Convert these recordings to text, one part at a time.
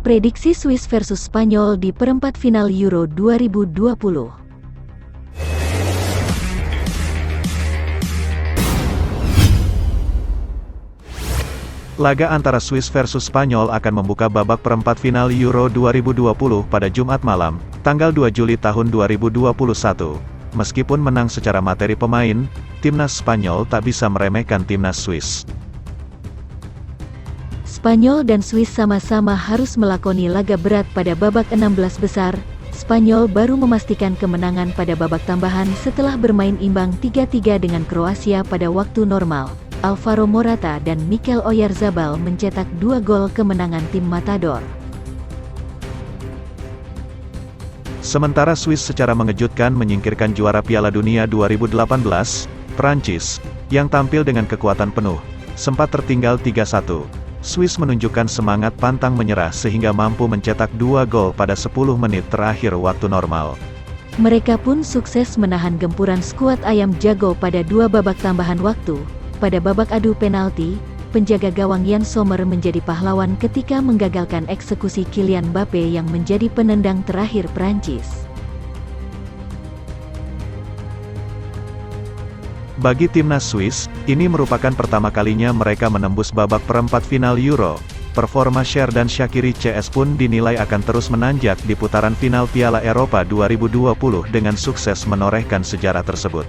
Prediksi Swiss versus Spanyol di perempat final Euro 2020. Laga antara Swiss versus Spanyol akan membuka babak perempat final Euro 2020 pada Jumat malam, tanggal 2 Juli tahun 2021. Meskipun menang secara materi pemain, timnas Spanyol tak bisa meremehkan timnas Swiss. Spanyol dan Swiss sama-sama harus melakoni laga berat pada babak 16 besar. Spanyol baru memastikan kemenangan pada babak tambahan setelah bermain imbang 3-3 dengan Kroasia pada waktu normal. Alvaro Morata dan Mikel Oyarzabal mencetak 2 gol kemenangan tim Matador. Sementara Swiss secara mengejutkan menyingkirkan juara Piala Dunia 2018, Prancis, yang tampil dengan kekuatan penuh, sempat tertinggal 3-1. Swiss menunjukkan semangat pantang menyerah sehingga mampu mencetak 2 gol pada 10 menit terakhir waktu normal. Mereka pun sukses menahan gempuran skuad ayam jago pada 2 babak tambahan waktu. Pada babak adu penalti, penjaga gawang Yann Sommer menjadi pahlawan ketika menggagalkan eksekusi Kylian Mbappe yang menjadi penendang terakhir Prancis. Bagi timnas Swiss, ini merupakan pertama kalinya mereka menembus babak perempat final Euro. Performa Xherdan Shaqiri CS pun dinilai akan terus menanjak di putaran final Piala Eropa 2020 dengan sukses menorehkan sejarah tersebut.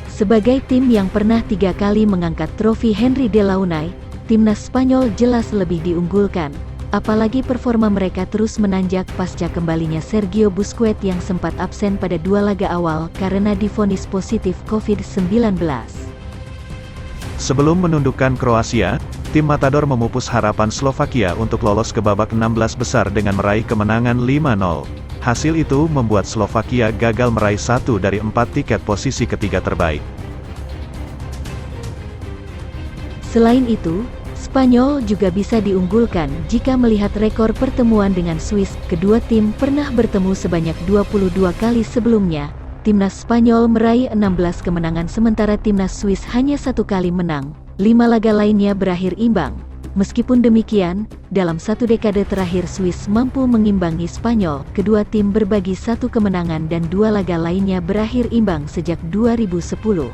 Sebagai tim yang pernah 3 kali mengangkat trofi Henry Delaunay, timnas Spanyol jelas lebih diunggulkan. Apalagi performa mereka terus menanjak pasca kembalinya Sergio Busquets yang sempat absen pada 2 laga awal karena divonis positif COVID-19. Sebelum menundukkan Kroasia, tim Matador memupus harapan Slovakia untuk lolos ke babak 16 besar dengan meraih kemenangan 5-0. Hasil itu membuat Slovakia gagal meraih 1 dari 4 tiket posisi ketiga terbaik. Selain itu, Spanyol juga bisa diunggulkan jika melihat rekor pertemuan dengan Swiss. Kedua tim pernah bertemu sebanyak 22 kali sebelumnya. Timnas Spanyol meraih 16 kemenangan sementara timnas Swiss hanya 1 kali menang. 5 laga lainnya berakhir imbang. Meskipun demikian, dalam 1 dekade terakhir Swiss mampu mengimbangi Spanyol. Kedua tim berbagi 1 kemenangan dan 2 laga lainnya berakhir imbang sejak 2010.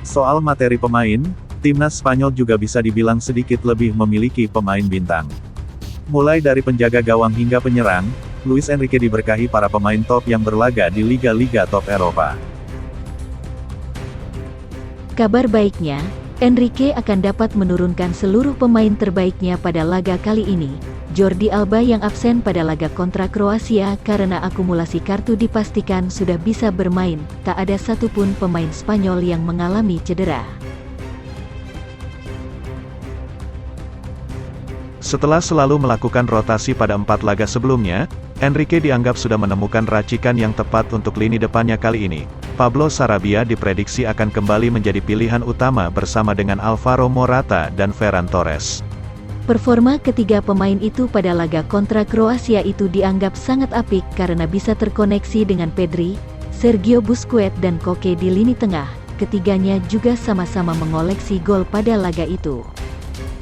Soal materi pemain, timnas Spanyol juga bisa dibilang sedikit lebih memiliki pemain bintang. Mulai dari penjaga gawang hingga penyerang, Luis Enrique diberkahi para pemain top yang berlaga di liga-liga top Eropa. Kabar baiknya, Enrique akan dapat menurunkan seluruh pemain terbaiknya pada laga kali ini. Jordi Alba yang absen pada laga kontra Kroasia karena akumulasi kartu dipastikan sudah bisa bermain. Tak ada satupun pemain Spanyol yang mengalami cedera. Setelah selalu melakukan rotasi pada 4 laga sebelumnya, Enrique dianggap sudah menemukan racikan yang tepat untuk lini depannya kali ini. Pablo Sarabia diprediksi akan kembali menjadi pilihan utama bersama dengan Alvaro Morata dan Ferran Torres. Performa ketiga pemain itu pada laga kontra Kroasia itu dianggap sangat apik karena bisa terkoneksi dengan Pedri, Sergio Busquets dan Koke di lini tengah. Ketiganya juga sama-sama mengoleksi gol pada laga itu.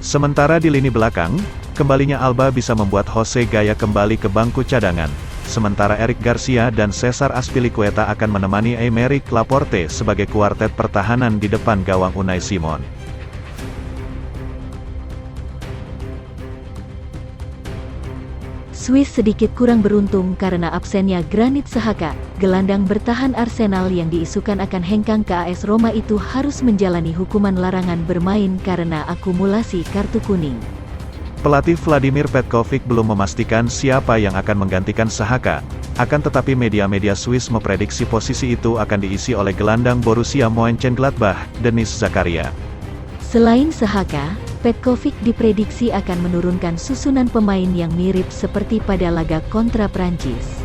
Sementara di lini belakang, kembalinya Alba bisa membuat Jose Gaya kembali ke bangku cadangan. Sementara Eric Garcia dan Cesar Azpilicueta akan menemani Aymeric Laporte sebagai kuartet pertahanan di depan gawang Unai Simon. Swiss sedikit kurang beruntung karena absennya Granit Xhaka. Gelandang bertahan Arsenal yang diisukan akan hengkang ke AS Roma itu harus menjalani hukuman larangan bermain karena akumulasi kartu kuning. Pelatih Vladimir Petkovic belum memastikan siapa yang akan menggantikan Xhaka. Akan tetapi media-media Swiss memprediksi posisi itu akan diisi oleh gelandang Borussia Mönchengladbach, Denis Zakaria. Selain Xhaka, Petkovic diprediksi akan menurunkan susunan pemain yang mirip seperti pada laga kontra Prancis.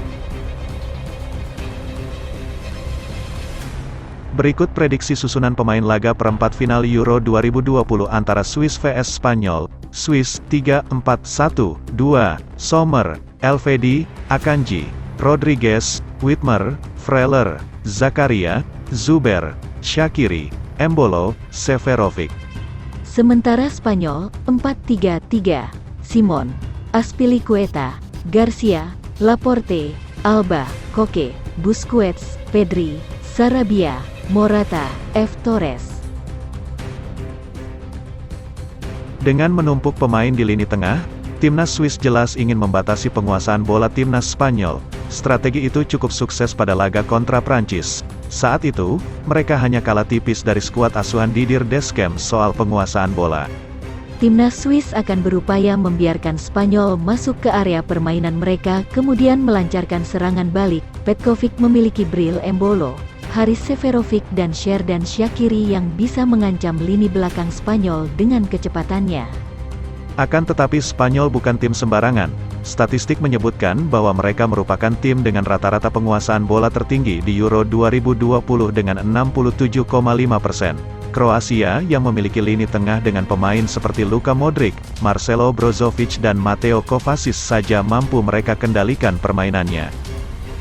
Berikut prediksi susunan pemain laga perempat final Euro 2020 antara Swiss vs Spanyol. Swiss 3-4-1-2, Sommer, Elvedi, Akanji, Rodriguez, Whitmer, Freuler, Zakaria, Zuber, Shaqiri, Embolo, Seferovic. Sementara Spanyol, 4-3-3. Simon, Azpilicueta, Garcia, Laporte, Alba, Koke, Busquets, Pedri, Sarabia, Morata, F. Torres. Dengan menumpuk pemain di lini tengah, timnas Swiss jelas ingin membatasi penguasaan bola timnas Spanyol. Strategi itu cukup sukses pada laga kontra Prancis. Saat itu, mereka hanya kalah tipis dari skuad asuhan Didier Deschamps soal penguasaan bola. Timnas Swiss akan berupaya membiarkan Spanyol masuk ke area permainan mereka, kemudian melancarkan serangan balik. Petkovic memiliki Bril Embolo, Haris Seferovic dan Xherdan Shaqiri yang bisa mengancam lini belakang Spanyol dengan kecepatannya. Akan tetapi Spanyol bukan tim sembarangan. Statistik menyebutkan bahwa mereka merupakan tim dengan rata-rata penguasaan bola tertinggi di Euro 2020 dengan 67,5%. Kroasia yang memiliki lini tengah dengan pemain seperti Luka Modric, Marcelo Brozovic dan Mateo Kovacic saja mampu mereka kendalikan permainannya.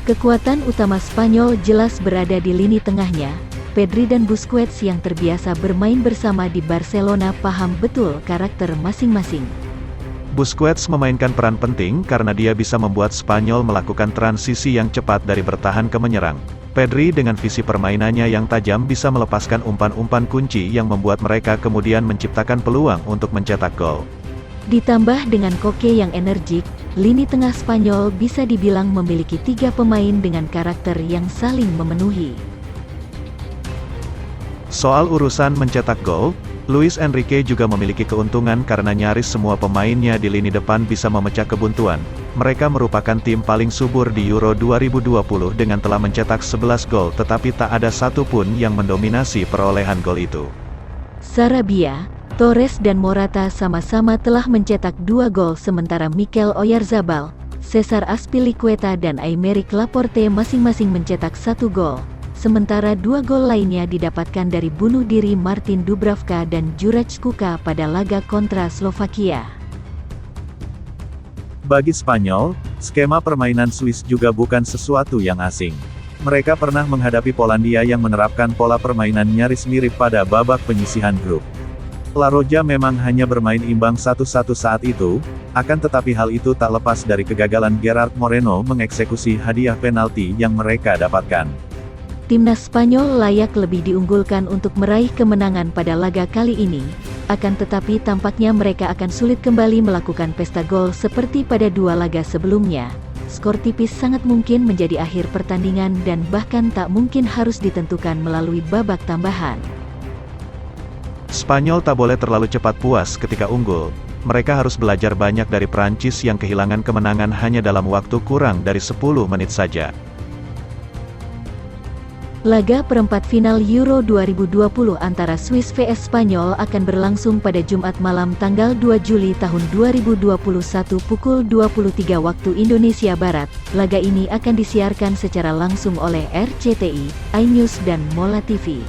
Kekuatan utama Spanyol jelas berada di lini tengahnya. Pedri dan Busquets yang terbiasa bermain bersama di Barcelona paham betul karakter masing-masing. Busquets memainkan peran penting karena dia bisa membuat Spanyol melakukan transisi yang cepat dari bertahan ke menyerang. Pedri dengan visi permainannya yang tajam bisa melepaskan umpan-umpan kunci yang membuat mereka kemudian menciptakan peluang untuk mencetak gol. Ditambah dengan Koke yang energik, lini tengah Spanyol bisa dibilang memiliki 3 pemain dengan karakter yang saling memenuhi. Soal urusan mencetak gol, Luis Enrique juga memiliki keuntungan karena nyaris semua pemainnya di lini depan bisa memecah kebuntuan. Mereka merupakan tim paling subur di Euro 2020 dengan telah mencetak 11 gol tetapi tak ada satupun yang mendominasi perolehan gol itu. Sarabia, Torres dan Morata sama-sama telah mencetak 2 gol sementara Mikel Oyarzabal, Cesar Azpilicueta dan Aymeric Laporte masing-masing mencetak 1 gol. Sementara 2 gol lainnya didapatkan dari bunuh diri Martin Dubravka dan Juraj Kuka pada laga kontra Slovakia. Bagi Spanyol, skema permainan Swiss juga bukan sesuatu yang asing. Mereka pernah menghadapi Polandia yang menerapkan pola permainan nyaris mirip pada babak penyisihan grup. La Roja memang hanya bermain imbang 1-1 saat itu, akan tetapi hal itu tak lepas dari kegagalan Gerard Moreno mengeksekusi hadiah penalti yang mereka dapatkan. Timnas Spanyol layak lebih diunggulkan untuk meraih kemenangan pada laga kali ini, akan tetapi tampaknya mereka akan sulit kembali melakukan pesta gol seperti pada 2 laga sebelumnya. Skor tipis sangat mungkin menjadi akhir pertandingan dan bahkan tak mungkin harus ditentukan melalui babak tambahan. Spanyol tak boleh terlalu cepat puas ketika unggul. Mereka harus belajar banyak dari Prancis yang kehilangan kemenangan hanya dalam waktu kurang dari 10 menit saja. Laga perempat final Euro 2020 antara Swiss vs Spanyol akan berlangsung pada Jumat malam tanggal 2 Juli tahun 2021 pukul 23 waktu Indonesia Barat. Laga ini akan disiarkan secara langsung oleh RCTI, iNews dan Mola TV.